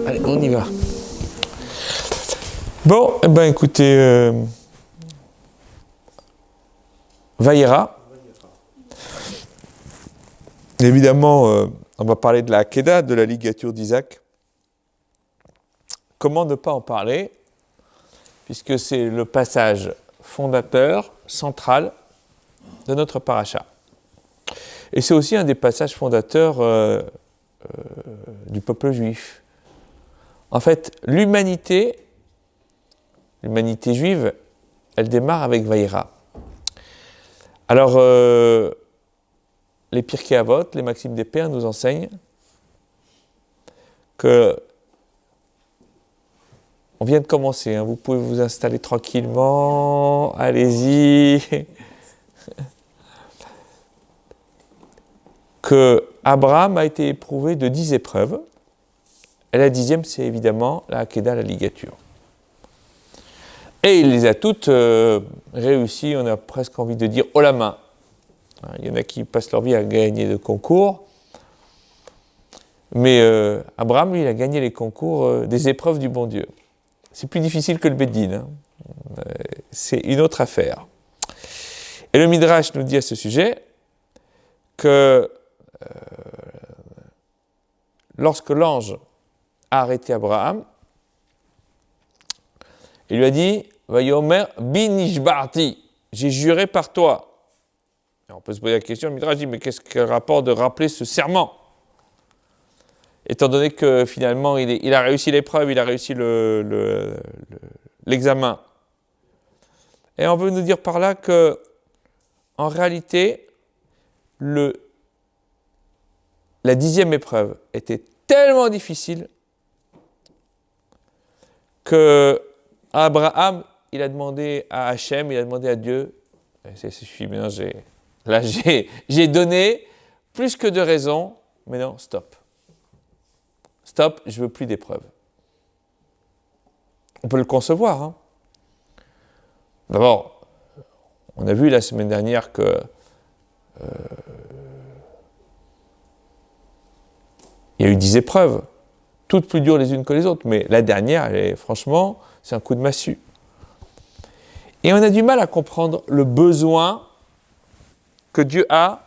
Allez, on y va. Bon, eh ben écoutez, Vayera. Évidemment, on va parler de la Hakeda, de la ligature d'Isaac. Comment ne pas en parler, puisque c'est le passage fondateur, central de notre paracha. Et c'est aussi un des passages fondateurs du peuple juif. En fait, l'humanité juive, elle démarre avec Vayera. Alors, les Pirkei Avot, les Maximes des Pères nous enseignent que on vient de commencer, hein, vous pouvez vous installer tranquillement, allez-y. Que Abraham a été éprouvé de 10 épreuves, et la 10e, c'est évidemment la Hakeda, la ligature. Et il les a toutes réussies, on a presque envie de dire, haut la main. Il y en a qui passent leur vie à gagner des concours, mais Abraham, lui, il a gagné les concours des épreuves du bon Dieu. C'est plus difficile que le Beddin, hein. C'est une autre affaire. Et le Midrash nous dit à ce sujet que lorsque l'ange a arrêté Abraham, il lui a dit « Vayomer binishbarti » j'ai juré par toi. Alors on peut se poser la question, le Midrash dit « Mais qu'est-ce que le rapport de rappeler ce serment ?» Étant donné que finalement il a réussi l'épreuve, il a réussi l'examen. Et on veut nous dire par là que, en réalité, la 10e épreuve était tellement difficile que Abraham, il a demandé à Hachem, il a demandé à Dieu, ça suffit, maintenant j'ai donné plus que de raisons, mais non, stop. Stop, je ne veux plus d'épreuves. On peut le concevoir, hein. D'abord, on a vu la semaine dernière que il y a eu 10 épreuves, toutes plus dures les unes que les autres, mais la dernière, franchement, c'est un coup de massue. Et on a du mal à comprendre le besoin que Dieu a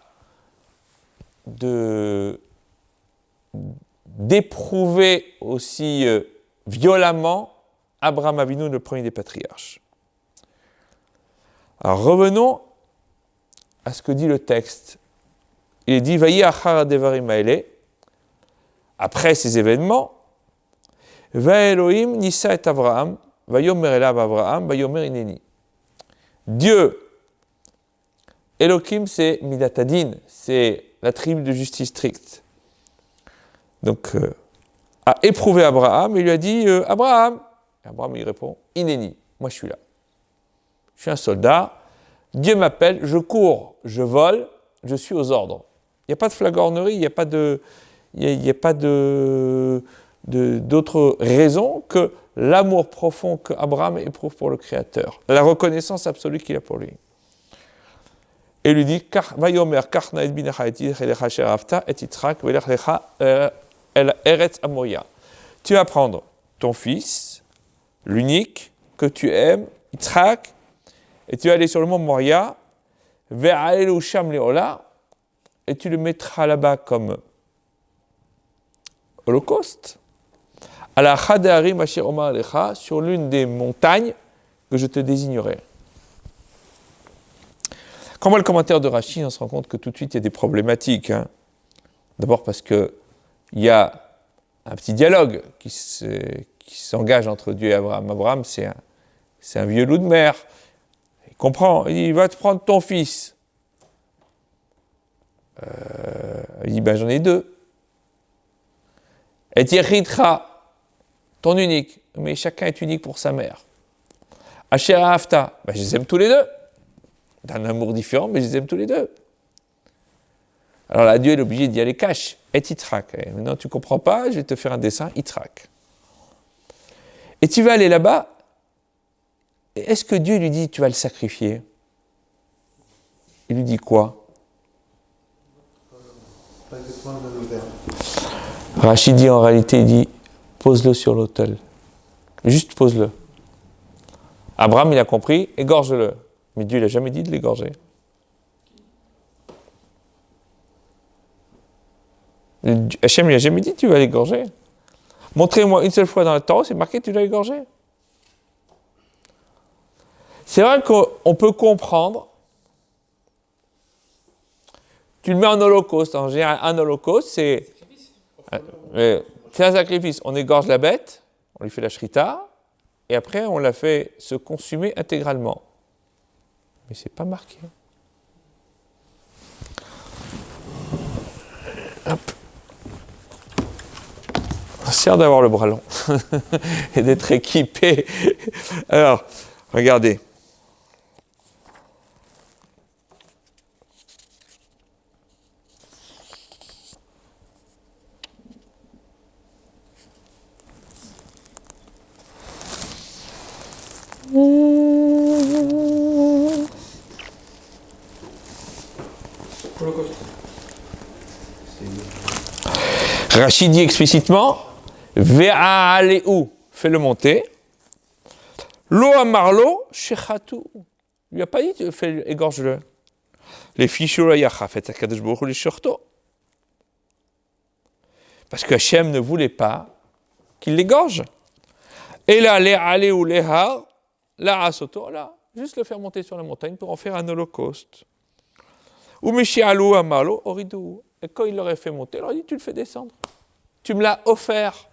d'éprouver aussi violemment Abraham Avinu, le premier des patriarches. Alors revenons à ce que dit le texte. Il est dit « Vayi achar devarim haele » après ces événements, « Va Elohim nissa et Avraham, vayomer elav Avraham, vayomer ineni » Dieu, Elohim, c'est Midatadin, c'est la tribu de justice stricte. Donc, a éprouvé Abraham et lui a dit « Abraham » et Abraham, il répond « Ineni, moi je suis là. Je suis un soldat, Dieu m'appelle, je cours, je vole, je suis aux ordres. » Il n'y a pas de flagornerie, il n'y a pas d'autre raison que l'amour profond qu'Abraham éprouve pour le Créateur, la reconnaissance absolue qu'il a pour lui. Et il lui dit « Vayomer karna et binecha et elecha sherafta et Yitzhak velech el eretz amoria » Tu vas prendre ton fils, l'unique, que tu aimes, Yitzhak, et tu vas aller sur le mont Moria, ve'alelu sham leola, et tu le mettras là-bas comme holocauste, à la Chadarim Asher Omar Alecha, sur l'une des montagnes que je te désignerai. Quand on voit le commentaire de Rashi, on se rend compte que tout de suite il y a des problématiques. Hein. D'abord parce qu'il y a un petit dialogue qui s'engage entre Dieu et Abraham. Abraham, c'est un vieux loup de mer. Il comprend, il dit, va te prendre ton fils. Il dit, ben j'en ai 2. Et Yechidcha, ton unique, mais chacun est unique pour sa mère. Asher Hafta, ben je les aime tous les 2. D'un amour différent, mais je les aime tous les 2. Alors là, Dieu est obligé d'y aller cash. Et Yitzhak. Maintenant, tu ne comprends pas, je vais te faire un dessin, Yitzhak. Et tu vas aller là-bas, et est-ce que Dieu lui dit, tu vas le sacrifier? Il lui dit quoi? Pas exactement le même verbe. Rachid dit en réalité, il dit, pose-le sur l'autel. Juste pose-le. Abraham, il a compris, égorge-le. Mais Dieu, il n'a jamais dit de l'égorger. Hachem, il n'a jamais dit, tu vas l'égorger. Montrez-moi une seule fois dans la Torah, c'est marqué, tu l'as égorgé. C'est vrai qu'on peut comprendre. Tu le mets en holocauste. En général, un holocauste, c'est un sacrifice. On égorge la bête, on lui fait la shrita, et après, on la fait se consumer intégralement. Mais c'est pas marqué. Hop. Ça sert d'avoir le bras long et d'être équipé. Alors, regardez. Rachid dit explicitement Ve'a'aleu, fais-le monter. Lo amarlo shechatu. Il lui a pas dit égorge-le. Les fichou la yachaf et akadosh baruch hu les shorto. Parce que Hachem ne voulait pas qu'il l'égorge. Et là, les aleu lehar, la asoto, là, juste le faire monter sur la montagne pour en faire un holocauste. Ou mishialu amarlo oridu. Et quand il l'aurait fait monter, il leur a dit tu le fais descendre. Tu me l'as offert.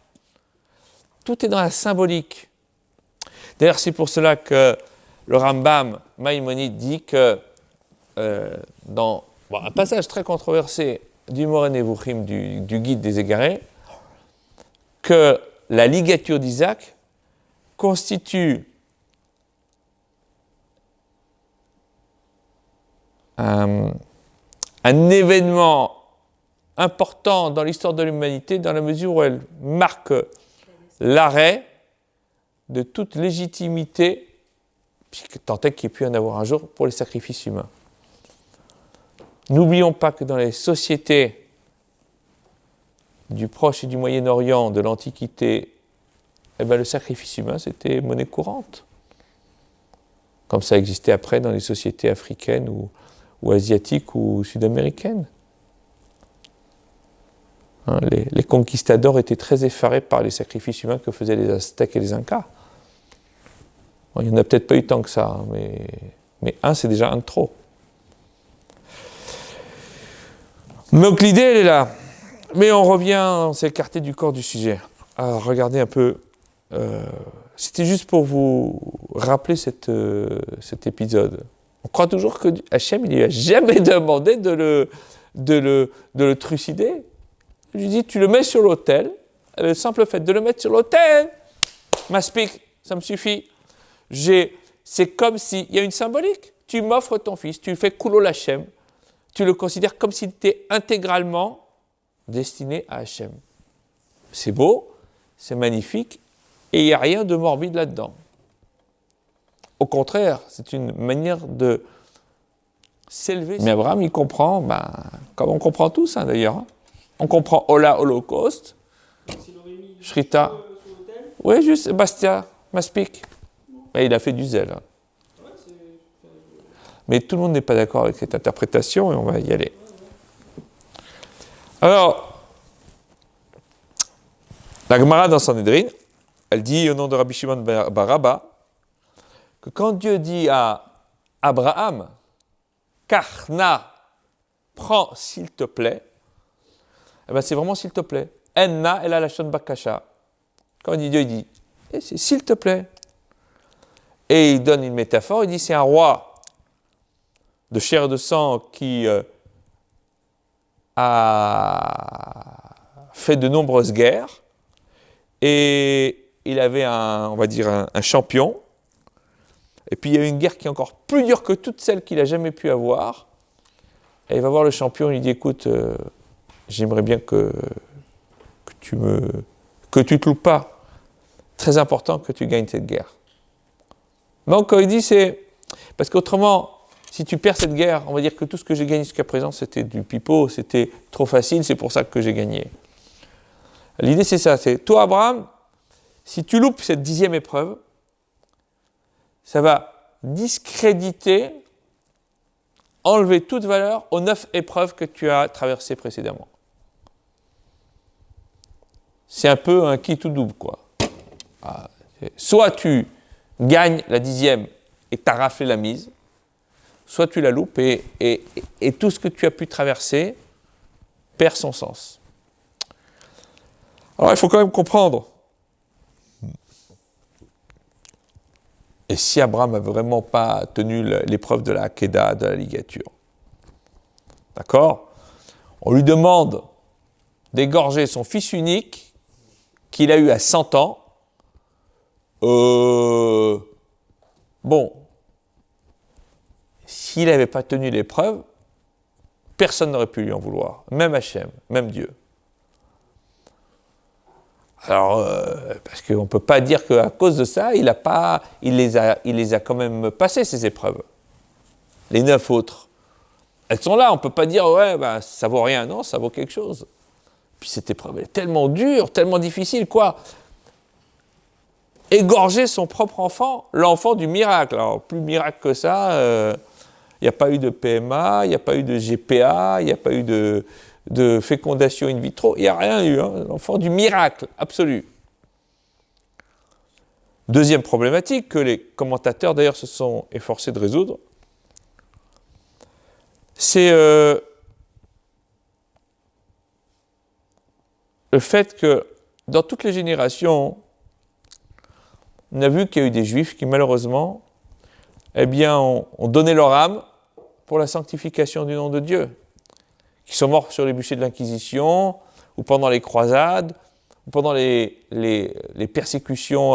Tout est dans la symbolique. D'ailleurs, c'est pour cela que le Rambam Maïmonide dit que dans un passage très controversé du Moreh Nevuchim, du guide des égarés, que la ligature d'Isaac constitue un événement important dans l'histoire de l'humanité dans la mesure où elle marque l'arrêt de toute légitimité, tant est qu'il y ait pu en avoir un jour, pour les sacrifices humains. N'oublions pas que dans les sociétés du Proche et du Moyen-Orient de l'Antiquité, le sacrifice humain, c'était monnaie courante. Comme ça existait après dans les sociétés africaines ou asiatiques ou sud-américaines. Les conquistadors étaient très effarés par les sacrifices humains que faisaient les Aztèques et les Incas. Bon, il n'y en a peut-être pas eu tant que ça, mais un, c'est déjà un de trop. Donc l'idée, elle est là. Mais on revient, on s'est écarté du corps du sujet. Alors regardez un peu. C'était juste pour vous rappeler cet épisode. On croit toujours que Hachem, il ne lui a jamais demandé de le trucider. Il lui dit, tu le mets sur l'autel. Le simple fait de le mettre sur l'autel, m'aspique, ça me suffit. C'est comme s'il y a une symbolique. Tu m'offres ton fils, tu le fais koulol Hachem. Tu le considères comme s'il était intégralement destiné à Hachem. C'est beau, c'est magnifique, et il n'y a rien de morbide là-dedans. Au contraire, c'est une manière de s'élever. Mais Abraham, il comprend, comme on comprend tous d'ailleurs. On comprend Ola, Holocauste, Shrita. Oui, juste Bastia, Maspik. Et il a fait du zèle. Mais tout le monde n'est pas d'accord avec cette interprétation et on va y aller. Alors, la Gemara dans Sanhedrin, elle dit au nom de Rabbi Shimon bar Abba que quand Dieu dit à Abraham, Karna, prends s'il te plaît, c'est vraiment s'il te plaît. Enna, elle a la shon bakasha. Quand Dieu il dit, c'est s'il te plaît. Et il donne une métaphore, il dit c'est un roi de chair et de sang qui a fait de nombreuses guerres et il avait un champion. Et puis il y a eu une guerre qui est encore plus dure que toutes celles qu'il n'a jamais pu avoir. Et il va voir le champion, il lui dit écoute, j'aimerais bien que tu te loupes pas. très important que tu gagnes cette guerre. Donc, quand il dit, c'est... Parce qu'autrement, si tu perds cette guerre, on va dire que tout ce que j'ai gagné jusqu'à présent, c'était du pipeau, c'était trop facile, c'est pour ça que j'ai gagné. L'idée, c'est ça, c'est toi, Abraham, si tu loupes cette 10e épreuve, ça va discréditer, enlever toute valeur aux 9 épreuves que tu as traversées précédemment. C'est un peu un qui tout double, quoi. Soit tu gagnes la 10e et tu as raflé la mise, soit tu la loupes et tout ce que tu as pu traverser perd son sens. Alors il faut quand même comprendre. Et si Abraham n'a vraiment pas tenu l'épreuve de la Akedah, de la ligature, d'accord, on lui demande d'égorger son fils unique qu'il a eu à 100 ans. Bon, s'il n'avait pas tenu l'épreuve, personne n'aurait pu lui en vouloir, même Hachem, même Dieu. Alors, parce qu'on ne peut pas dire qu'à cause de ça, il les a quand même passées, ces épreuves. Les 9 autres, elles sont là, on ne peut pas dire, ouais, ça vaut rien. Non, ça vaut quelque chose. Puis cette épreuve, elle est tellement dure, tellement difficile, quoi. Égorger son propre enfant, l'enfant du miracle. Alors, plus miracle que ça, il n'y a pas eu de PMA, il n'y a pas eu de GPA, il n'y a pas eu de fécondation in vitro, il n'y a rien eu, hein, l'enfant du miracle absolu. Deuxième problématique que les commentateurs d'ailleurs se sont efforcés de résoudre, c'est le fait que dans toutes les générations, on a vu qu'il y a eu des juifs qui malheureusement, ont donné leur âme pour la sanctification du nom de Dieu, qui sont morts sur les bûchers de l'Inquisition, ou pendant les croisades, ou pendant les persécutions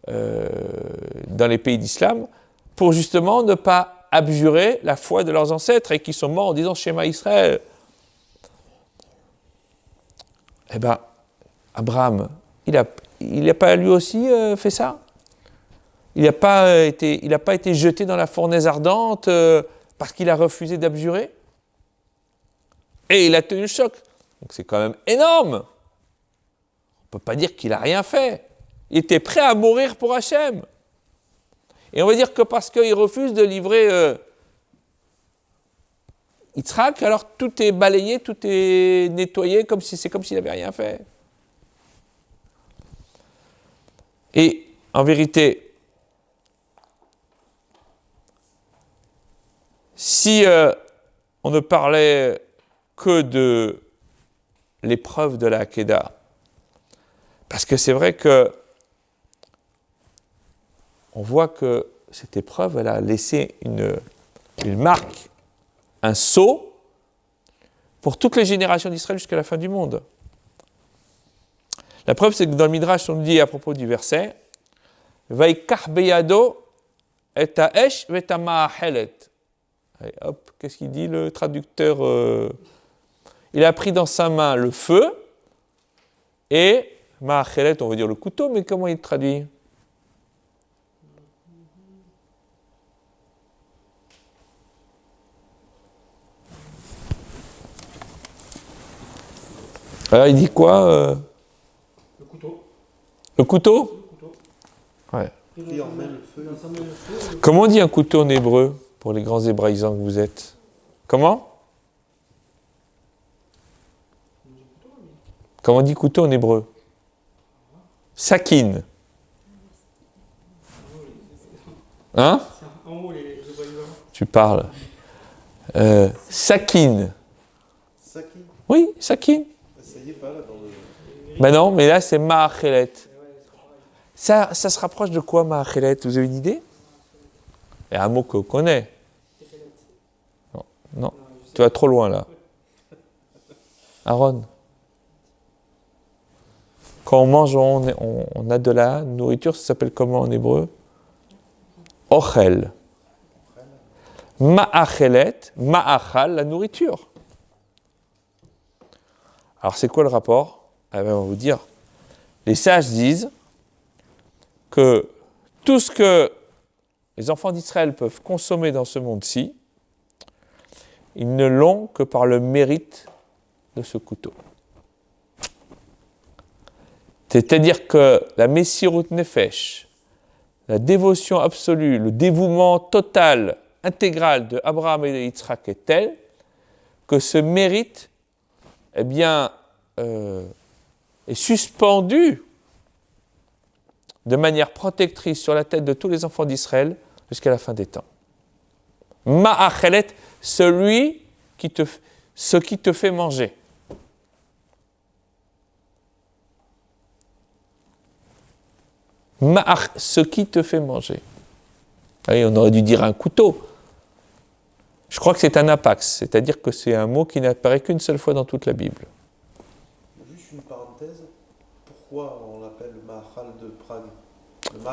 dans les pays d'islam, pour justement ne pas abjurer la foi de leurs ancêtres, et qui sont morts en disant « Shema Israël ». Eh bien, Abraham, il n'a pas lui aussi fait ça. Il n'a pas été jeté dans la fournaise ardente parce qu'il a refusé d'abjurer. Et il a tenu le choc. Donc c'est quand même énorme. On ne peut pas dire qu'il n'a rien fait. Il était prêt à mourir pour Hachem. Et on va dire que parce qu'il refuse de livrer Yitzhak, alors tout est balayé, tout est nettoyé, c'est comme s'il n'avait rien fait. Et en vérité, si on ne parlait que de l'épreuve de la Akedah, parce que c'est vrai que on voit que cette épreuve, elle a laissé une marque, un sceau pour toutes les générations d'Israël jusqu'à la fin du monde. La preuve, c'est que dans le Midrash, on nous dit à propos du verset « Vaikach beyado et ha'esh ve ha'ma'achelet » Hop, qu'est-ce qu'il dit le traducteur Il a pris dans sa main le feu et ma'achelet, on va dire le couteau, mais comment il traduit ? Alors, il dit quoi Le couteau. Le couteau ? Ouais. Et on met le feu. Comment on dit un couteau en hébreu pour les grands hébraïsants que vous êtes ? Comment ? Comment on dit couteau en hébreu ? Sakin. Hein ? Tu parles. Sakin. Saki. Oui, sakin. Ça y est pas là dans le. Ben non, mais là c'est ma'achelet. Ça se rapproche de quoi ma'achelet ? Vous avez une idée ? Il y a un mot qu'on connaît. Non, tu vas trop loin là. Aaron. Quand on mange, on a de la nourriture, ça s'appelle comment en hébreu ? Ochel. Ma'achelet, ma'achal, la nourriture. Alors c'est quoi le rapport ? On va vous dire. Les sages disent que tout ce que les enfants d'Israël peuvent consommer dans ce monde-ci, ils ne l'ont que par le mérite de ce couteau. C'est-à-dire que la Messirut Nefesh, la dévotion absolue, le dévouement total, intégral de Abraham et de Yitzhak est tel que ce mérite, eh bien, est suspendu de manière protectrice sur la tête de tous les enfants d'Israël jusqu'à la fin des temps. Ma'achelet, ce qui te fait manger. Ce qui te fait manger. Oui, on aurait dû dire un couteau. Je crois que c'est un apax, c'est-à-dire que c'est un mot qui n'apparaît qu'une seule fois dans toute la Bible. Juste une parenthèse, pourquoi on l'appelle le Mahal de Prague?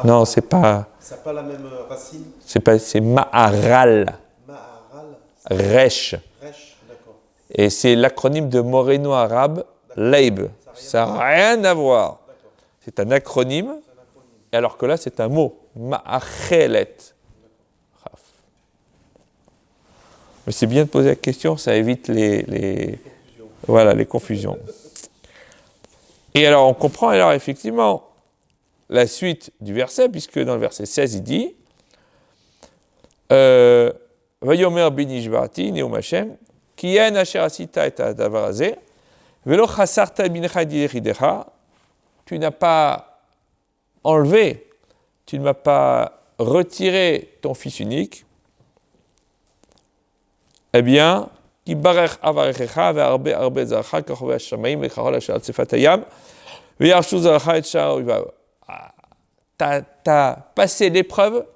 Non, c'est pas. Ça n'a pas la même racine? C'est Maharal. Maharal. Resh. Resh, d'accord. Et c'est l'acronyme de Moreno arabe, Leib. Ça n'a rien à voir. D'accord. C'est un acronyme, alors que là c'est un mot. Ma'achelet. Mais c'est bien de poser la question, ça évite les confusions. Et alors on comprend alors effectivement la suite du verset, puisque dans le verset 16 il dit Vayomer bini shbarti neum Hashem ki en asher asita et hadavar hazeh velo chasarta bincha yeridecha, tu n'as pas enlevé, tu ne m'as pas retiré ton fils unique, eh bien, qui barech avarechecha ve'arbe arbe zarcha kachove hashamayim ve'chachol asher al tzefat hayam ve'yarshu zarcha et shar uvav. T'as passé l'épreuve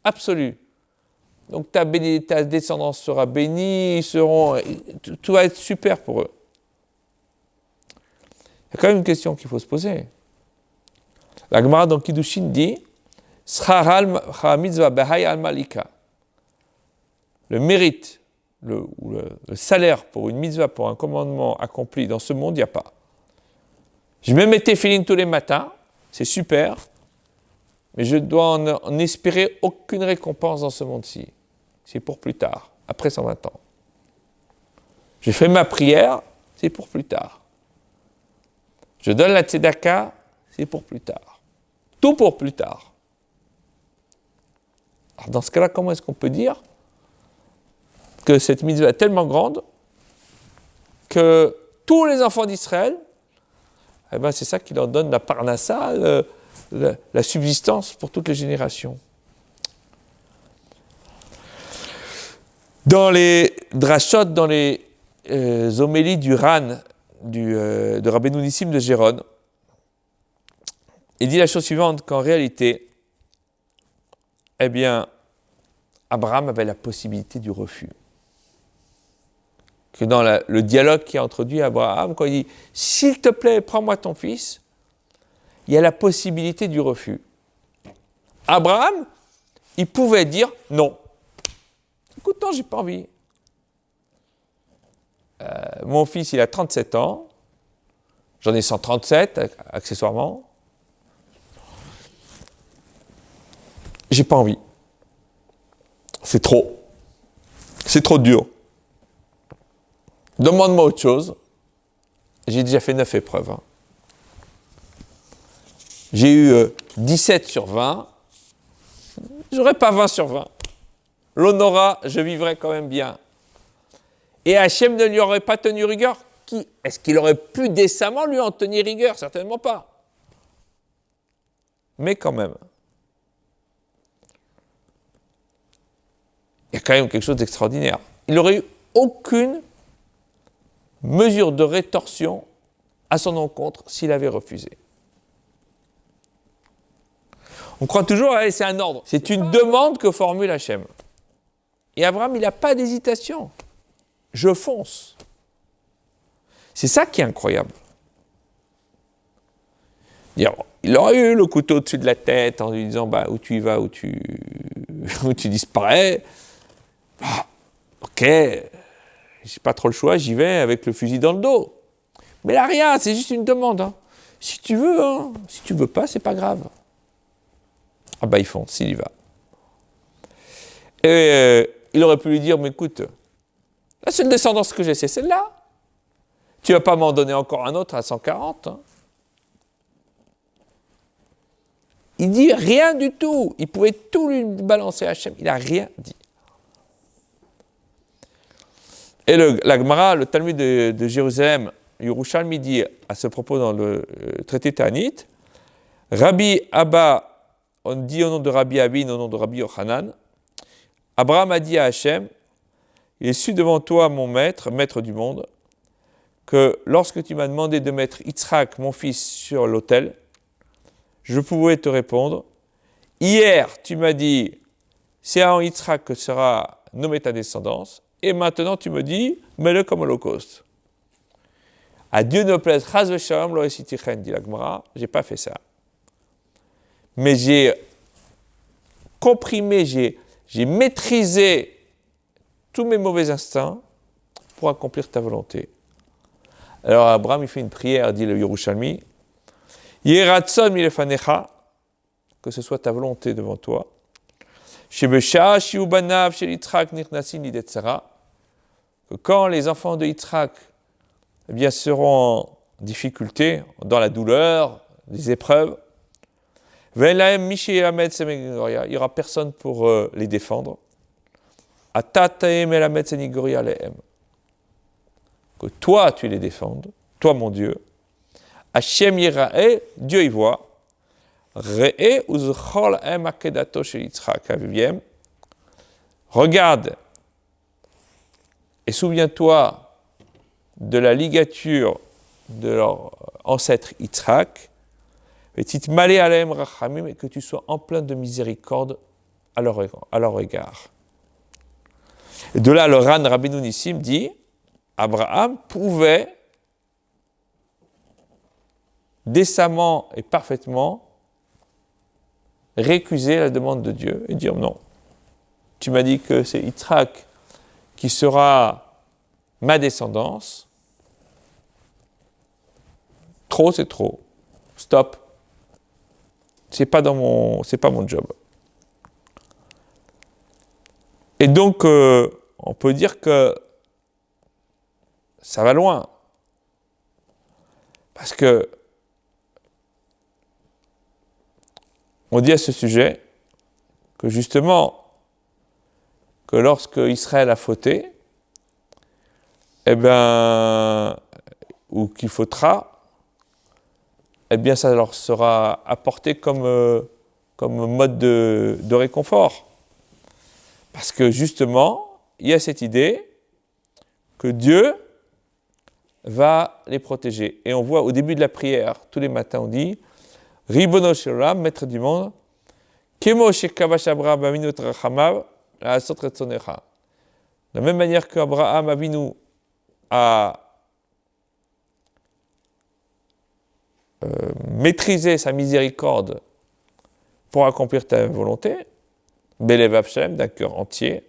absolue. Donc ta descendance sera bénie, tout va être super pour eux. Il y a quand même une question qu'il faut se poser. La Gemara dans Kiddushin dit Scharal mitzvah behay al malika. Le mérite, le salaire pour une mitzvah, pour un commandement accompli dans ce monde, il n'y a pas. Je me mets téphilin tous les matins, c'est super, mais je dois en espérer aucune récompense dans ce monde-ci. C'est pour plus tard, après 120 ans. Je fais ma prière, c'est pour plus tard. Je donne la tzedaka, c'est pour plus tard. Tout pour plus tard. Alors dans ce cas-là, comment est-ce qu'on peut dire que cette mitzvah est tellement grande que tous les enfants d'Israël, eh ben c'est ça qui leur donne la parnassa, la subsistance pour toutes les générations. Dans les drashot, dans les homélies du Ran, de Rabbeinu Nissim de Gérone, il dit la chose suivante, qu'en réalité, eh bien, Abraham avait la possibilité du refus. Que dans le dialogue qui a introduit Abraham, quand il dit « S'il te plaît, prends-moi ton fils », il y a la possibilité du refus. Abraham, il pouvait dire « Non, écoute, non, j'ai pas envie. Mon fils, il a 37 ans, j'en ai 137, accessoirement. J'ai pas envie. C'est trop dur. Demande-moi autre chose. J'ai déjà fait 9 épreuves. Hein. J'ai eu 17 sur 20. J'aurais pas 20 sur 20. L'honora, je vivrais quand même bien. Et Hachem ne lui aurait pas tenu rigueur. Est-ce qu'il aurait pu décemment lui en tenir rigueur? Certainement pas. Mais quand même. Il y a quand même quelque chose d'extraordinaire. Il n'aurait eu aucune mesure de rétorsion à son encontre s'il avait refusé. On croit toujours, c'est un ordre. C'est une demande que formule Hachem. Et Abraham, il n'a pas d'hésitation. Je fonce. C'est ça qui est incroyable. Il aurait eu le couteau au-dessus de la tête en lui disant où tu y vas, où tu disparais. Ok, j'ai pas trop le choix, j'y vais avec le fusil dans le dos. Mais là, rien, c'est juste une demande. Hein. Si tu veux pas, c'est pas grave. Ah bah il fonce, il y va. Et il aurait pu lui dire, mais écoute, la seule descendance que j'ai, c'est celle-là. Tu ne vas pas m'en donner encore un autre à 140. Hein. Il dit rien du tout. Il pouvait tout lui balancer à Hachem. Il n'a rien dit. Et la Gemara, le Talmud de Jérusalem, Yerushalmi dit à ce propos dans le traité Ta'anit, Rabbi Abba, on dit au nom de Rabbi Abin, au nom de Rabbi Yochanan, Abraham a dit à Hachem, il est su devant toi, mon maître, maître du monde, que lorsque tu m'as demandé de mettre Yitzhak, mon fils, sur l'autel, je pouvais te répondre. Hier, tu m'as dit, c'est en Yitzhak que sera nommée ta descendance, et maintenant tu me dis, mets-le comme holocauste. À Dieu ne plaise, chas v'shalom lo esitichen, dit la Gemara, j'ai pas fait ça. Mais j'ai comprimé, j'ai maîtrisé tous mes mauvais instincts pour accomplir ta volonté. Alors Abraham, il fait une prière, dit le Yerushalmi, Yeratson milefanecha, que ce soit ta volonté devant toi, Shebesha shiubanav shel Yitzhak nirnasin lidetzara, que quand les enfants de Yitzhak eh bien, seront en difficulté, dans la douleur, des épreuves, il n'y aura personne pour les défendre. Que toi, tu les défendes, toi, mon Dieu. Hashem Yirae, Dieu y voit. Re'e uzchol em akedato shel Yitzhak aviviem. Regarde et souviens-toi de la ligature de leur ancêtre Yitzhak. Et que tu sois en plein de miséricorde à leur égard. Et de là, le Ran Rabbeinu Nissim dit, Abraham pouvait décemment et parfaitement récuser la demande de Dieu et dire non. Tu m'as dit que c'est Yitzhak qui sera ma descendance. Trop, c'est trop. Stop. C'est pas mon job. Et donc, on peut dire que ça va loin. Parce que on dit à ce sujet que justement, que lorsque Israël a fauté, eh bien, ou qu'il fautera, eh bien, ça leur sera apporté comme mode de réconfort. Parce que justement, il y a cette idée que Dieu va les protéger. Et on voit au début de la prière, tous les matins, on dit Ribono shel olam, maître du monde, Kemo shekavash Abraham avinu et rachamav, la'asot retzonecha. De la même manière qu'Abraham Avinu a maîtriser sa miséricorde pour accomplir ta volonté, Belev Hashem, d'un cœur entier.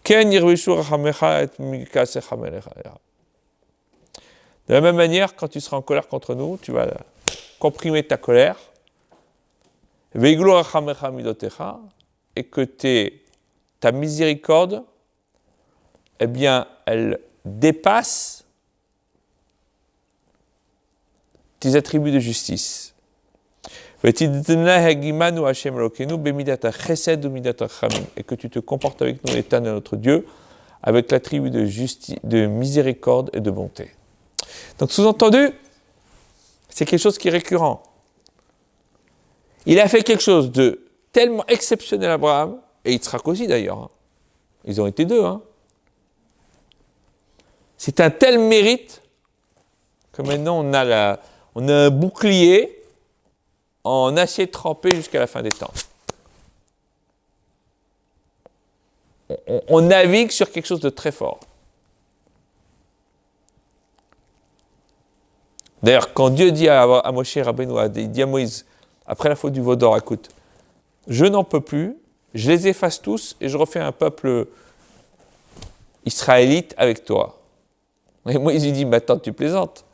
De la même manière, quand tu seras en colère contre nous, tu vas comprimer ta colère, et que ta miséricorde, eh bien, elle dépasse tes attributs de justice. Et que tu te comportes avec nous, éternel notre Dieu, avec l'attribut de miséricorde et de bonté. Donc, sous-entendu, c'est quelque chose qui est récurrent. Il a fait quelque chose de tellement exceptionnel à Abraham, et Yitzhak aussi d'ailleurs. Hein. Ils ont été deux. Hein. C'est un tel mérite que maintenant on a un bouclier en acier trempé jusqu'à la fin des temps. On navigue sur quelque chose de très fort. D'ailleurs, quand Dieu dit à Moshe Rabbeinu, il dit à Moïse, après la faute du veau d'or, écoute, je n'en peux plus, je les efface tous et je refais un peuple israélite avec toi. Et Moïse lui dit, mais attends, tu plaisantes.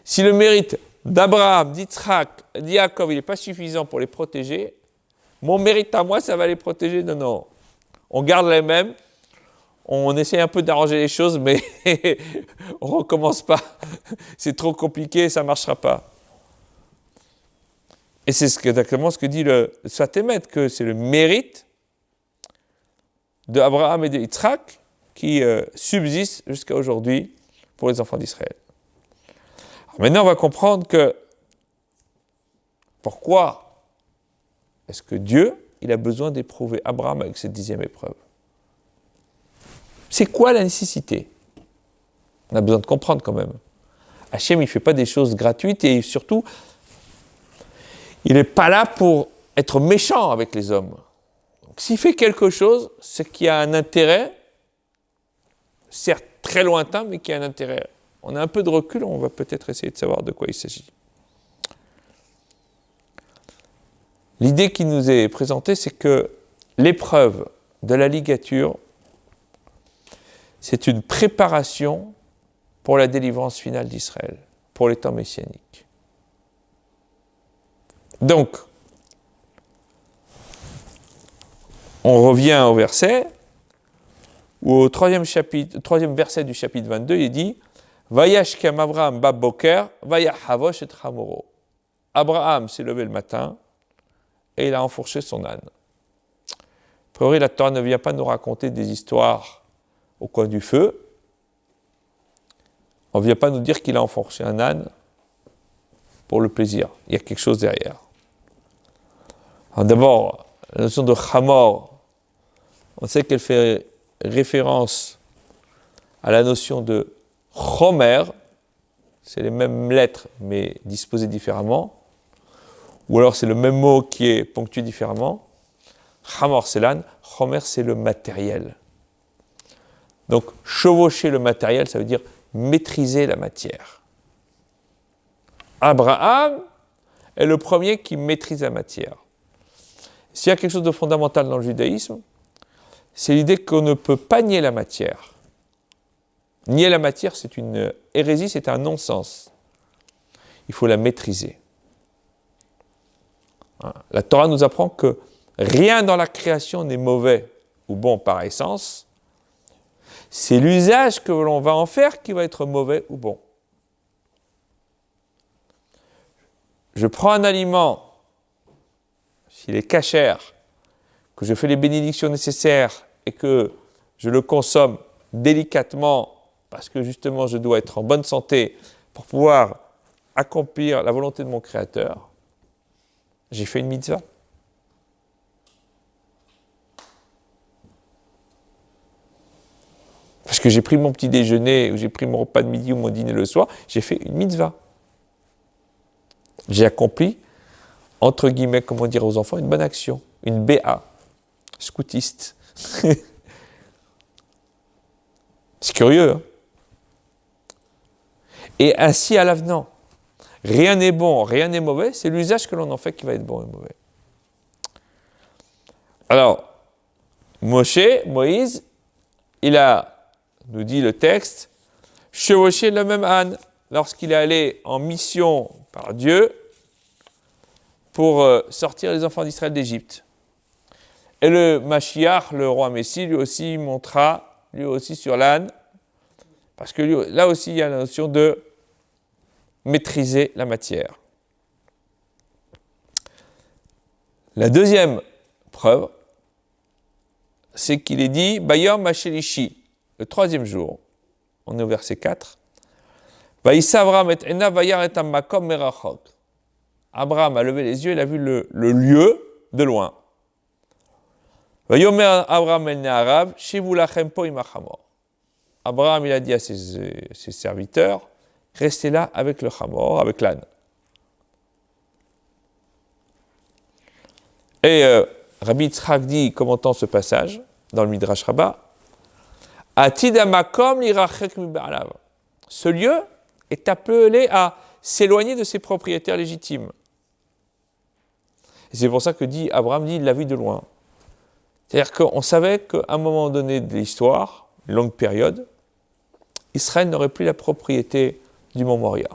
Si le mérite d'Abraham, d'Yitzhak, d'Yaakov, il n'est pas suffisant pour les protéger. Mon mérite à moi, ça va les protéger. Non, non. On garde les mêmes. On essaie un peu d'arranger les choses, mais on ne recommence pas. C'est trop compliqué, ça ne marchera pas. Et c'est exactement ce que dit le Sfat Emet, que c'est le mérite d'Abraham et de Yitzhak qui subsiste jusqu'à aujourd'hui pour les enfants d'Israël. Maintenant, on va comprendre que pourquoi est-ce que Dieu il a besoin d'éprouver Abraham avec cette 10e épreuve. C'est quoi la nécessité? On a besoin de comprendre quand même. Hachem, il ne fait pas des choses gratuites et surtout, il n'est pas là pour être méchant avec les hommes. Donc, s'il fait quelque chose, c'est qu'il y a un intérêt, certes très lointain, mais qui a un intérêt. On a un peu de recul, on va peut-être essayer de savoir de quoi il s'agit. L'idée qui nous est présentée, c'est que l'épreuve de la ligature, c'est une préparation pour la délivrance finale d'Israël, pour les temps messianiques. Donc, on revient au verset, où au troisième verset du chapitre 22, il dit « Vayashkem Abraham bab boker, vayahavosh et chamoro » Abraham s'est levé le matin, et il a enfourché son âne. A priori, la Torah ne vient pas nous raconter des histoires au coin du feu. On ne vient pas nous dire qu'il a enfourché un âne pour le plaisir. Il y a quelque chose derrière. Alors d'abord, la notion de chamor, on sait qu'elle fait référence à la notion de chomer, c'est les mêmes lettres mais disposées différemment, ou alors c'est le même mot qui est ponctué différemment. Chamor c'est l'âne, chomer c'est le matériel. Donc chevaucher le matériel, ça veut dire maîtriser la matière. Abraham est le premier qui maîtrise la matière. S'il y a quelque chose de fondamental dans le judaïsme, c'est l'idée qu'on ne peut pas nier la matière. Nier la matière, c'est une hérésie, c'est un non-sens. Il faut la maîtriser. La Torah nous apprend que rien dans la création n'est mauvais ou bon par essence. C'est l'usage que l'on va en faire qui va être mauvais ou bon. Je prends un aliment, s'il est kasher, que je fais les bénédictions nécessaires et que je le consomme délicatement parce que justement je dois être en bonne santé pour pouvoir accomplir la volonté de mon Créateur, j'ai fait une mitzvah. Parce que j'ai pris mon petit déjeuner, ou j'ai pris mon repas de midi ou mon dîner le soir, j'ai fait une mitzvah. J'ai accompli, entre guillemets, comme on dirait aux enfants, une bonne action, une BA, scoutiste. C'est curieux, hein? Et ainsi à l'avenant. Rien n'est bon, rien n'est mauvais, c'est l'usage que l'on en fait qui va être bon et mauvais. Alors, Moïse, il a, nous dit le texte, chevauché le même âne lorsqu'il est allé en mission par Dieu pour sortir les enfants d'Israël d'Égypte. Et le Mashiach, le roi Messie, lui aussi montera, lui aussi sur l'âne, parce que là aussi il y a la notion de maîtriser la matière. La deuxième preuve, c'est qu'il est dit Bayom Hashelishi, le troisième jour, on est au verset 4. Abraham a levé les yeux, il a vu le lieu de loin. Abraham il a dit à ses serviteurs, restez là avec le chamor, avec l'âne. Et Rabbi Yitzhak dit, commentant ce passage, dans le Midrash Rabbah, ce lieu est appelé à s'éloigner de ses propriétaires légitimes. Et c'est pour ça que Abraham dit, il l'a vu de loin. C'est-à-dire qu'on savait qu'à un moment donné de l'histoire, une longue période, Israël n'aurait plus la propriété du mont Moria.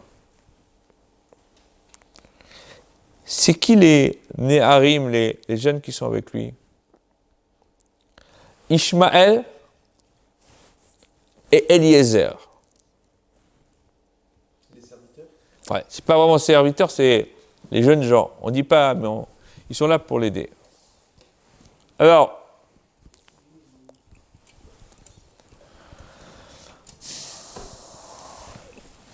c'est qui les Néharim, les jeunes qui sont avec lui? Ishmaël et Eliezer. Les serviteurs. Ouais, c'est pas vraiment serviteurs, c'est les jeunes gens. On dit pas, mais ils sont là pour l'aider. Alors,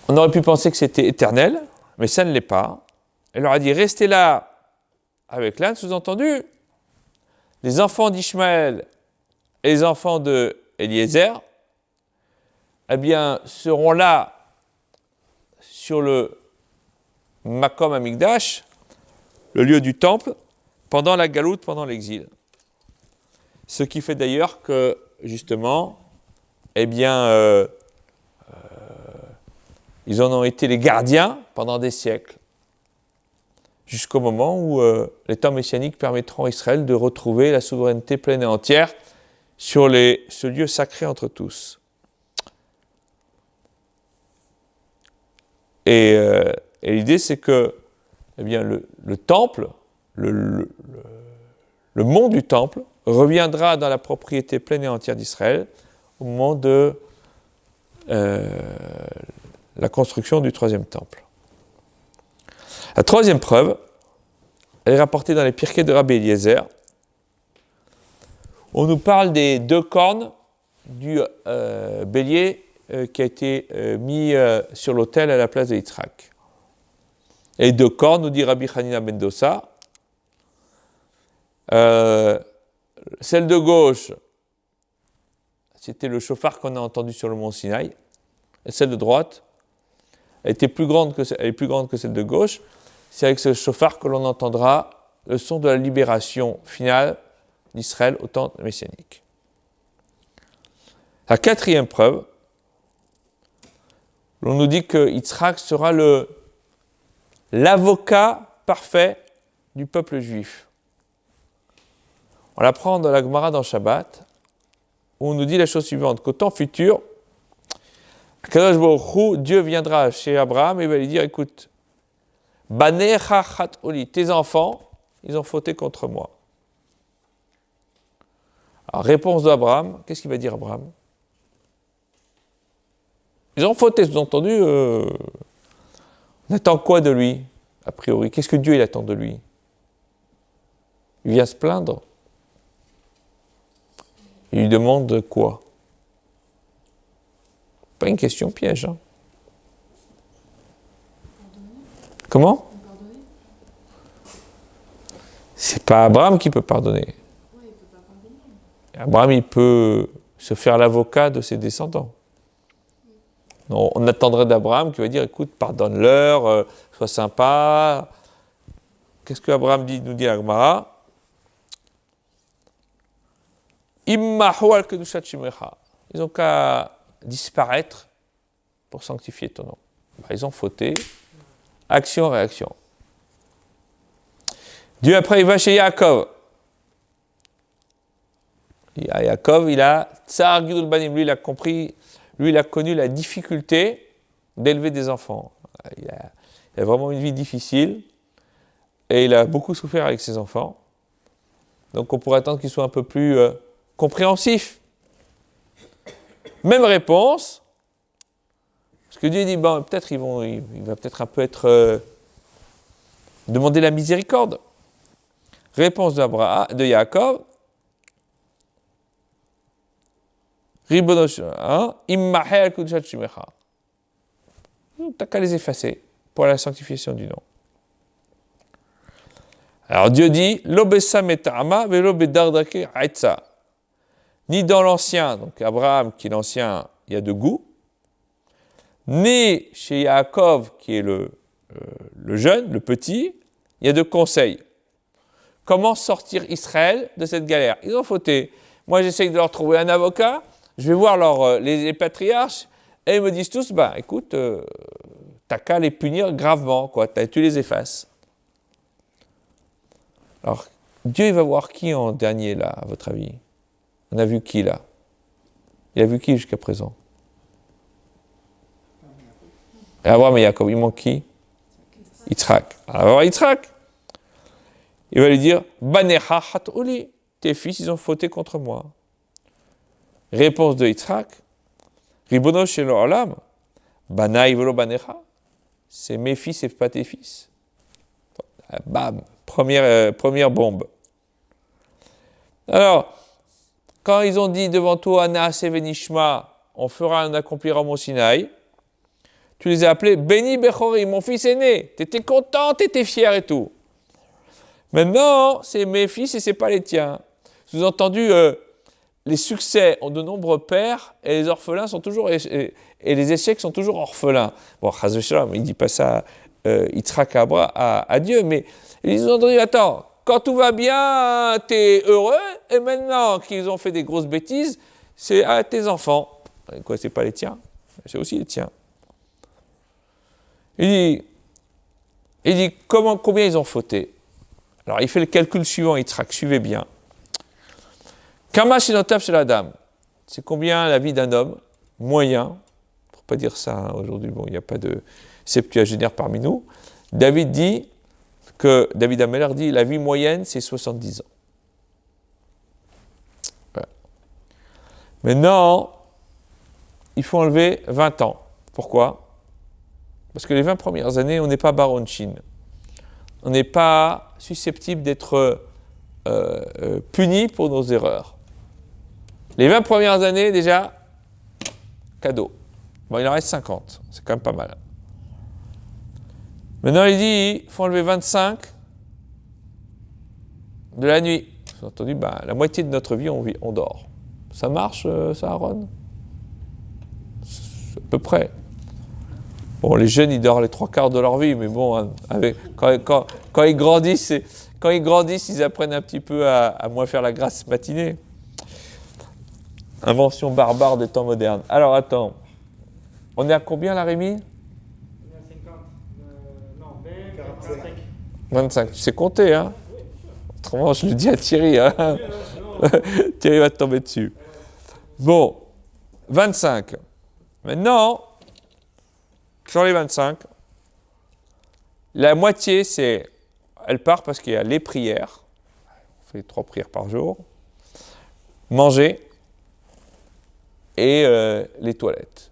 on aurait pu penser que c'était éternel, mais ça ne l'est pas. Elle leur a dit, restez là avec l'âne, sous-entendu, les enfants d'Ishmaël et les enfants de Eliezer, eh bien, seront là sur le Makom Amigdash, le lieu du temple, pendant la galoute, pendant l'exil. Ce qui fait d'ailleurs que, justement, eh bien, ils en ont été les gardiens pendant des siècles, jusqu'au moment où les temps messianiques permettront à Israël de retrouver la souveraineté pleine et entière sur ce lieu sacré entre tous. Et l'idée, c'est que eh bien, le temple, le mont du temple, reviendra dans la propriété pleine et entière d'Israël au moment de la construction du troisième temple. La troisième preuve, elle est rapportée dans les Pirkei de Rabbi Eliezer. On nous parle des 2 cornes du bélier qui a été mis sur l'autel à la place de Yitzhak. Et les 2 cornes, nous dit Rabbi Hanina ben Dossa, celle de gauche, c'était le shofar qu'on a entendu sur le mont Sinaï, et celle de droite, elle est plus grande que celle de gauche. C'est avec ce shofar que l'on entendra le son de la libération finale d'Israël au temps messianique. La 4e preuve, l'on nous dit que Yitzhak sera l'avocat parfait du peuple juif. On l'apprend dans la Gemara dans Shabbat, où on nous dit la chose suivante, qu'au temps futur, Kadosh Baruch Hu, Dieu viendra chez Abraham et va lui dire, écoute, Banecha chat oli, tes enfants, ils ont fauté contre moi. Alors, réponse d'Abraham, qu'est-ce qu'il va dire Abraham? Ils ont fauté, sous-entendu, on attend quoi de lui, a priori? Qu'est-ce que Dieu il attend de lui? Il vient se plaindre. Il lui demande quoi? Pas une question piège. Hein. Comment? C'est pas Abraham qui peut pardonner. Abraham, il peut se faire l'avocat de ses descendants. Non, on attendrait d'Abraham qui va dire, écoute, pardonne-leur, sois sympa. Qu'est-ce que Abraham nous dit à la Gemara? Immahu al kedushat shimecha. Ils ont qu'à disparaître pour sanctifier ton nom. Ils ont fauté. Action, réaction. Dieu après il va chez Yaakov. Yaakov, il a tsar gidul banim. Lui, il a compris, lui, il a connu la difficulté d'élever des enfants. Il a vraiment une vie difficile et il a beaucoup souffert avec ses enfants. Donc on pourrait attendre qu'il soit un peu plus compréhensif. Même réponse, parce que Dieu dit, bon, peut-être il va peut-être un peu être demander la miséricorde. Réponse de Yaakov, Immahel Kudushat Shimecha. T'as qu'à les effacer pour la sanctification du nom. Alors Dieu dit, Lobessa metama velo bedardake aitsa. Ni dans l'ancien, donc Abraham qui est l'ancien, il y a de goût, ni chez Yaakov qui est le jeune, le petit, il y a de conseils. Comment sortir Israël de cette galère? Ils ont fauté. Moi j'essaye de leur trouver un avocat, je vais voir les patriarches, et ils me disent tous, écoute, t'as qu'à les punir gravement, quoi, tu les effaces. Alors, Dieu il va voir qui en dernier là, à votre avis? On a vu qui là? Il a vu qui jusqu'à présent? Abraham et Yaakov, il manque qui? Yitzhak. Alors Yitzhak. Il va lui dire Banecha hat'uli, tes fils, ils ont fauté contre moi. Réponse de Yitzhak Ribono shel olam, Banai velo banecha, c'est mes fils et pas tes fils. Bam, première bombe. Alors, quand ils ont dit devant toi, Naase venishma, on accomplira mon Sinaï, tu les as appelés Beni Bechori, mon fils aîné. Tu étais content, tu étais fier et tout. Maintenant, c'est mes fils et c'est pas les tiens. Sous-entendu, les succès ont de nombreux pères et les orphelins sont toujours et les échecs sont toujours orphelins. Bon, Chaz v'Shalom, il dit pas ça, Yitzhak à Dieu, mais ils ont dit attends. Quand tout va bien, tu es heureux, et maintenant qu'ils ont fait des grosses bêtises, c'est à tes enfants. Quoi, c'est pas les tiens, c'est aussi les tiens. Il dit combien ils ont fauté. Alors il fait le calcul suivant, Yitzhak, suivez bien. Kama shenotav shel adam, c'est combien la vie d'un homme moyen, pour pas dire ça hein, aujourd'hui, bon, il n'y a pas de septuagénaire parmi nous. David Ameller dit la vie moyenne c'est 70 ans. Voilà. Maintenant, il faut enlever 20 ans. Pourquoi ? Parce que les 20 premières années, on n'est pas baronchin. On n'est pas susceptible d'être puni pour nos erreurs. Les 20 premières années, déjà, cadeau. Bon, il en reste 50, c'est quand même pas mal. Maintenant, il dit, il faut enlever 25 de la nuit. Vous avez entendu, la moitié de notre vie, on dort. Ça marche, ça, Aaron ? C'est à peu près. Bon, les jeunes, ils dorment les 3/4 de leur vie, mais bon, hein, quand ils grandissent, ils apprennent un petit peu à moins faire la grasse matinée. Invention barbare des temps modernes. Alors, attends. On est à combien, là, Rémi ? On est à 50. Non, 25. 25. Tu sais compter, hein ? Autrement, je le dis à Thierry. Hein. Thierry va te tomber dessus. Bon, 25. Maintenant, sur les 25, la moitié, elle part parce qu'il y a les prières. On fait 3 prières par jour. Manger. Et les toilettes.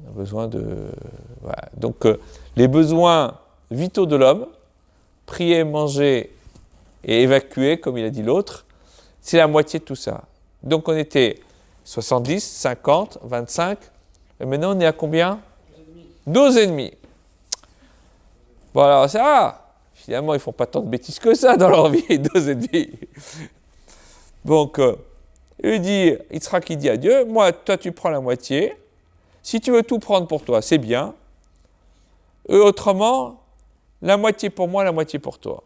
On a besoin de... Voilà. Donc, les besoins vitaux de l'homme, prier, manger et évacuer, comme il a dit l'autre, c'est la moitié de tout ça. Donc, on était 70, 50, 25, et maintenant, on est à combien ? 12,5. Bon, alors, ça va. Finalement, ils ne font pas tant de bêtises que ça dans leur vie, 12,5. Donc... il dit, Yitzhak, il dit à Dieu, moi, toi, tu prends la moitié. Si tu veux tout prendre pour toi, c'est bien. Et autrement, la moitié pour moi, la moitié pour toi.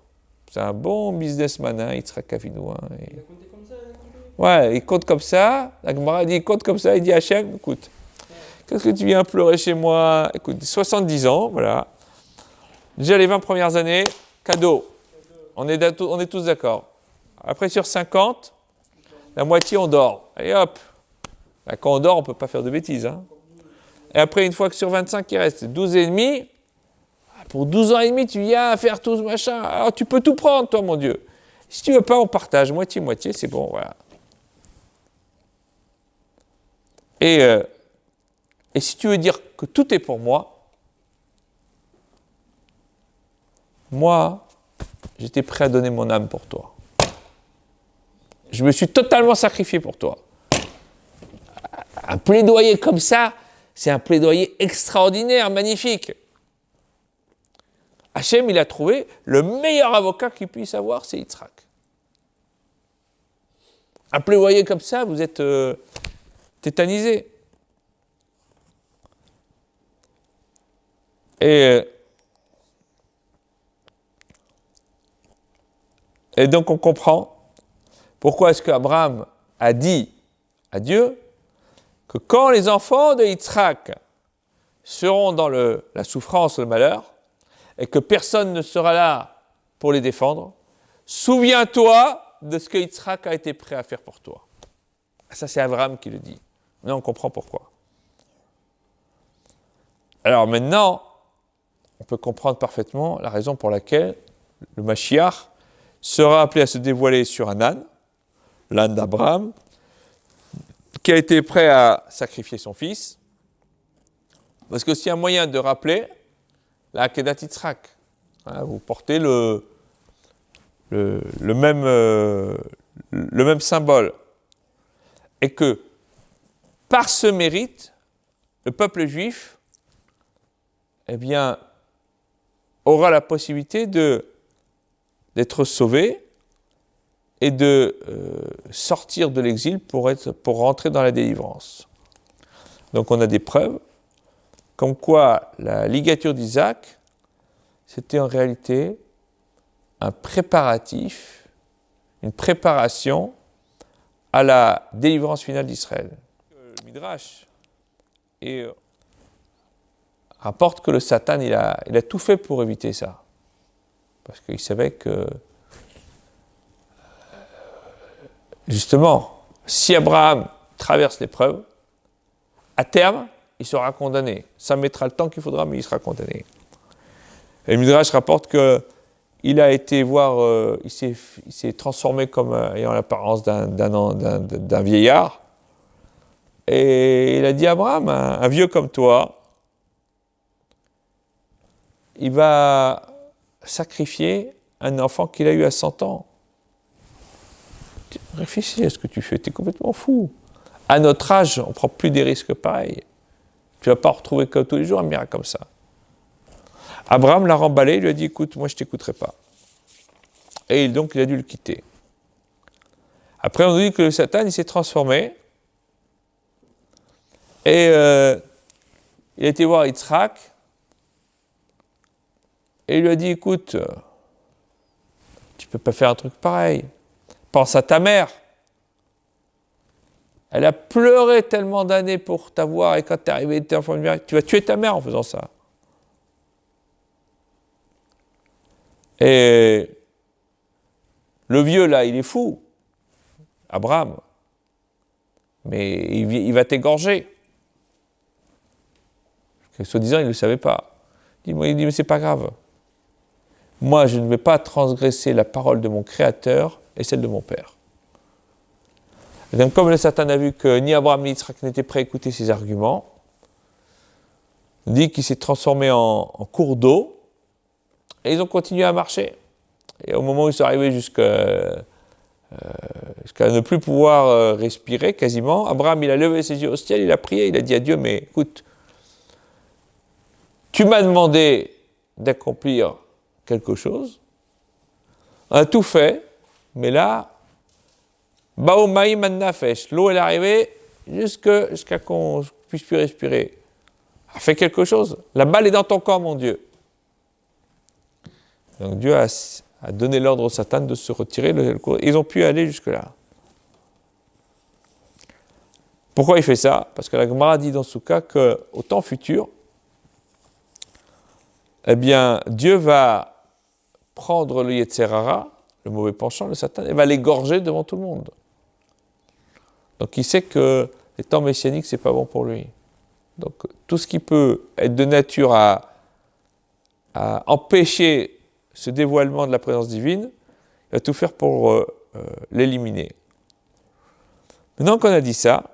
C'est un bon businessman, hein, Yitzhak Avinu. Hein, Il a compté comme ça, Ouais, il compte comme ça. La Gemara dit, il compte comme ça. Il dit à Hachem, écoute, qu'est-ce que tu viens pleurer chez moi ? Écoute, 70 ans, voilà. Déjà les 20 premières années, cadeau. On est tous d'accord. Après, sur 50, la moitié, on dort. Et hop. Quand on dort, on ne peut pas faire de bêtises. Hein. Et après, une fois que sur 25, il reste 12,5, pour 12 ans et demi, tu viens faire tout ce machin. Alors, tu peux tout prendre, toi, mon Dieu. Si tu ne veux pas, on partage moitié-moitié, c'est bon, voilà. Et si tu veux dire que tout est pour moi, j'étais prêt à donner mon âme pour toi. Je me suis totalement sacrifié pour toi. Un plaidoyer comme ça, c'est un plaidoyer extraordinaire, magnifique. Hachem, il a trouvé le meilleur avocat qu'il puisse avoir, c'est Yitzhak. Un plaidoyer comme ça, vous êtes tétanisé. Et donc on comprend pourquoi est-ce qu'Abraham a dit à Dieu que quand les enfants de Yitzhak seront dans la souffrance, le malheur, et que personne ne sera là pour les défendre, souviens-toi de ce que Yitzhak a été prêt à faire pour toi. Ça, c'est Abraham qui le dit. Maintenant, on comprend pourquoi. Alors maintenant, on peut comprendre parfaitement la raison pour laquelle le Mashiach sera appelé à se dévoiler sur un âne, l'âne d'Abraham, qui a été prêt à sacrifier son fils. Parce que c'est un moyen de rappeler la Akedat Yitzhak. Vous portez le même symbole. Et que par ce mérite, le peuple juif eh bien, aura la possibilité d'être sauvé et de sortir de l'exil pour rentrer dans la délivrance. Donc on a des preuves comme quoi la ligature d'Isaac, c'était en réalité un préparatif, une préparation à la délivrance finale d'Israël. Le Midrash rapporte que le Satan, il a tout fait pour éviter ça. Parce qu'il savait que, justement, si Abraham traverse l'épreuve, à terme, il sera condamné. Ça mettra le temps qu'il faudra, mais il sera condamné. Et le Midrash rapporte qu'il a été voir, il s'est transformé comme ayant l'apparence d'un vieillard. Et il a dit à Abraham, un vieux comme toi, il va sacrifier un enfant qu'il a eu à 100 ans. Réfléchis à ce que tu fais, tu es complètement fou. À notre âge, on ne prend plus des risques pareils. Tu ne vas pas retrouver comme tous les jours un miracle comme ça. Abraham l'a remballé, il lui a dit, écoute, moi je ne t'écouterai pas. Et donc il a dû le quitter. Après on nous dit que le Satan, il s'est transformé. Et il a été voir Yitzhak. Et il lui a dit, écoute, tu ne peux pas faire un truc pareil. Pense à ta mère. Elle a pleuré tellement d'années pour t'avoir, et quand tu es arrivé, tu vas tuer ta mère en faisant ça. Et le vieux, là, il est fou, Abraham. Mais il va t'égorger. Soi-disant, il ne le savait pas. Il dit, mais c'est pas grave. Moi, je ne vais pas transgresser la parole de mon Créateur et celle de mon Père. Et donc, comme le Satan a vu que ni Abraham ni Yitzhak n'étaient prêts à écouter ses arguments, il dit qu'il s'est transformé en cours d'eau, et ils ont continué à marcher. Et au moment où ils sont arrivés jusqu'à ne plus pouvoir respirer quasiment, Abraham, il a levé ses yeux au ciel, il a prié, il a dit à Dieu, mais écoute, tu m'as demandé d'accomplir quelque chose, on a tout fait, mais là, Baomaï Mannafesh, l'eau est arrivée jusqu'à qu'on ne puisse plus respirer. Fais quelque chose, la balle est dans ton camp, mon Dieu. Donc Dieu a donné l'ordre au Satan de se retirer, ils ont pu aller jusque-là. Pourquoi il fait ça? Parce que la Gemara dit dans ce cas qu'au temps futur, eh bien, Dieu va prendre le Yetzer Hara, le mauvais penchant, le Satan, et va l'égorger devant tout le monde. Donc il sait que les temps messianiques, c'est pas bon pour lui. Donc tout ce qui peut être de nature à empêcher ce dévoilement de la présence divine, il va tout faire pour l'éliminer. Maintenant qu'on a dit ça,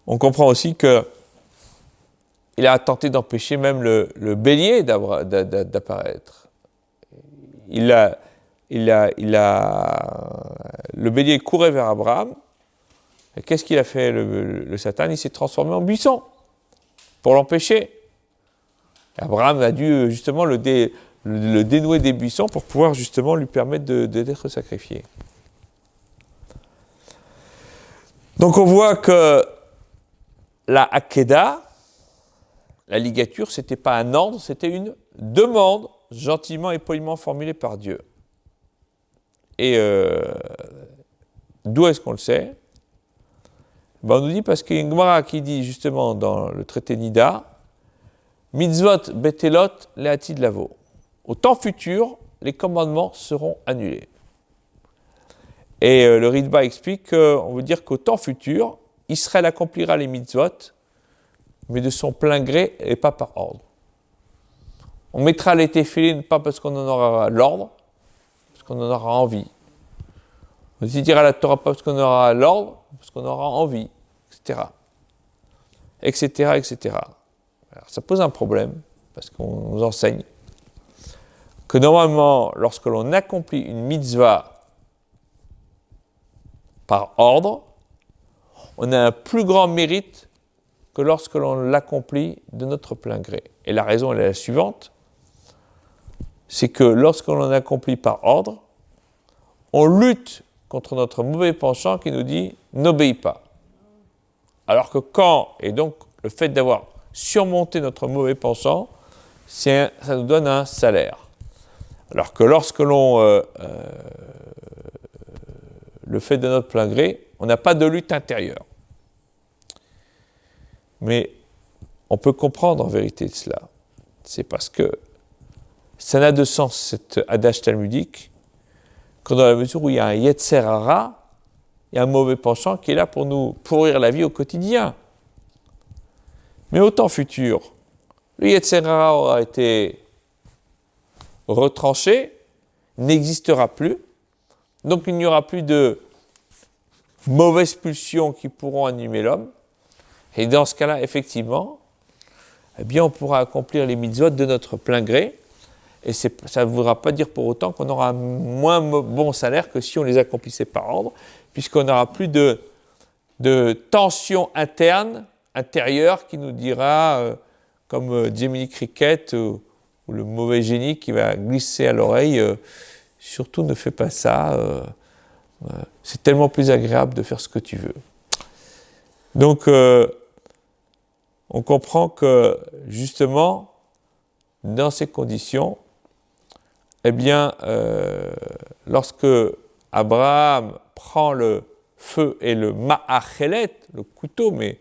on comprend aussi que il a tenté d'empêcher même le bélier d'apparaître. Le bélier courait vers Abraham. Et qu'est-ce qu'il a fait le Satan? Il s'est transformé en buisson pour l'empêcher. Et Abraham a dû justement le dénouer des buissons pour pouvoir justement lui permettre d'être sacrifié. Donc on voit que la Hakeda, la ligature, ce n'était pas un ordre, c'était une demande gentiment et poliment formulée par Dieu. Et d'où est-ce qu'on le sait? On nous dit parce qu'il y a une Gemara qui dit justement dans le traité Nida, Mitzvot betelot le'atid lavo. Au temps futur, les commandements seront annulés. Et le Ritba explique qu'on veut dire qu'au temps futur, Israël accomplira les mitzvot, mais de son plein gré et pas par ordre. On mettra les téphilines pas parce qu'on en aura l'ordre, parce qu'on en aura envie. On étudiera la Torah pas parce qu'on aura l'ordre, parce qu'on aura envie, etc. Etc., etc. Alors, ça pose un problème, parce qu'on nous enseigne que normalement, lorsque l'on accomplit une mitzvah par ordre, on a un plus grand mérite que lorsque l'on l'accomplit de notre plein gré. Et la raison, elle est la suivante, c'est que lorsque l'on accomplit par ordre, on lutte contre notre mauvais penchant qui nous dit « n'obéis pas ». Alors que quand, et donc le fait d'avoir surmonté notre mauvais penchant, ça nous donne un salaire. Alors que lorsque l'on le fait de notre plein gré, on n'a pas de lutte intérieure. Mais on peut comprendre en vérité de cela. C'est parce que ça n'a de sens, cet adage talmudique, que dans la mesure où il y a un yetzer hara, il y a un mauvais penchant qui est là pour nous pourrir la vie au quotidien. Mais au temps futur, le yetzer hara aura été retranché, n'existera plus, donc il n'y aura plus de mauvaises pulsions qui pourront animer l'homme, et dans ce cas-là, effectivement, eh bien, on pourra accomplir les mitzvot de notre plein gré, et ça ne voudra pas dire pour autant qu'on aura un moins bon salaire que si on les accomplissait par ordre, puisqu'on n'aura plus de tension intérieure qui nous dira, comme Jiminy Cricket, ou le mauvais génie qui va glisser à l'oreille, surtout ne fais pas ça, c'est tellement plus agréable de faire ce que tu veux. Donc, on comprend que, justement, dans ces conditions, eh bien, lorsque Abraham prend le feu et le ma'achelet, le couteau, mais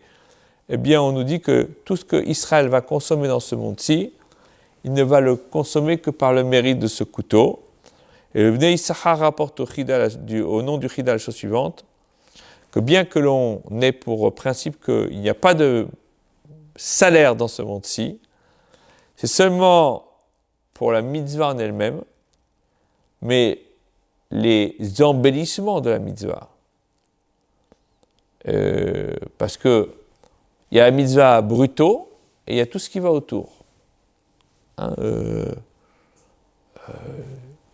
eh bien, on nous dit que tout ce que Israël va consommer dans ce monde-ci, il ne va le consommer que par le mérite de ce couteau. Et le Bnei Issachar rapporte au nom du Chida la chose suivante, que bien que l'on ait pour principe qu'il n'y a pas de salaire dans ce monde-ci, c'est seulement pour la mitzvah en elle-même, mais les embellissements de la mitzvah. Parce que il y a la mitzvah brutto et il y a tout ce qui va autour.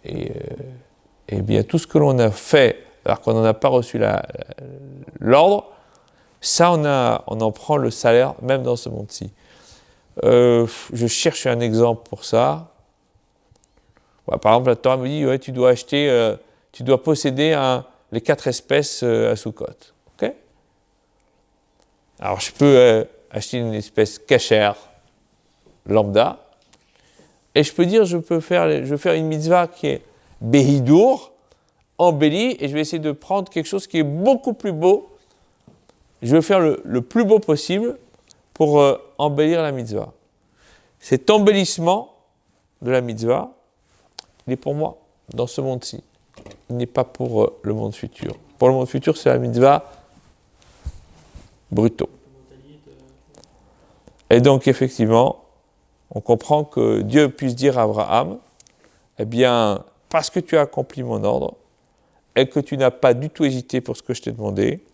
Et bien tout ce que l'on a fait alors qu'on n'en a pas reçu l'ordre, ça on en prend le salaire même dans ce monde-ci. Je cherche un exemple pour ça. Par exemple, la Torah me dit ouais, tu dois posséder les 4 espèces à Sukkot. Okay, alors je peux acheter une espèce cachère lambda et je peux dire je veux faire une mitzvah qui est behidour, embellie, et je vais essayer de prendre quelque chose qui est beaucoup plus beau. Je vais faire le plus beau possible pour embellir la mitzvah. Cet embellissement de la mitzvah, il est pour moi dans ce monde-ci. Il n'est pas pour le monde futur. Pour le monde futur, c'est la mitzvah brutto. Et donc, effectivement, on comprend que Dieu puisse dire à Abraham, eh bien, parce que tu as accompli mon ordre et que tu n'as pas du tout hésité pour ce que je t'ai demandé,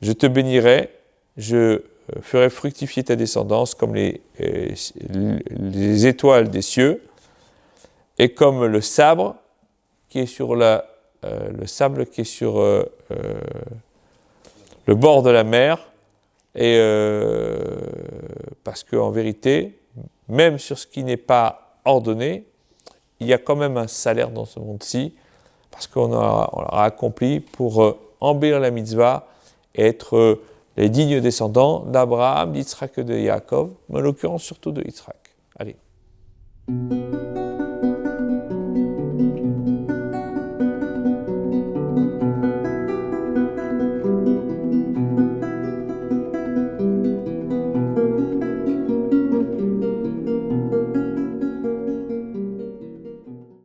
je te bénirai, je ferai fructifier ta descendance comme les étoiles des cieux et comme le sabre qui est sur le bord de la mer, et parce qu'en vérité, même sur ce qui n'est pas ordonné, il y a quand même un salaire dans ce monde-ci, parce qu'on aura accompli pour embellir la mitzvah et être les dignes descendants d'Abraham, d'Yitzhak et de Yaakov, mais en l'occurrence surtout de Yitzhak. Allez.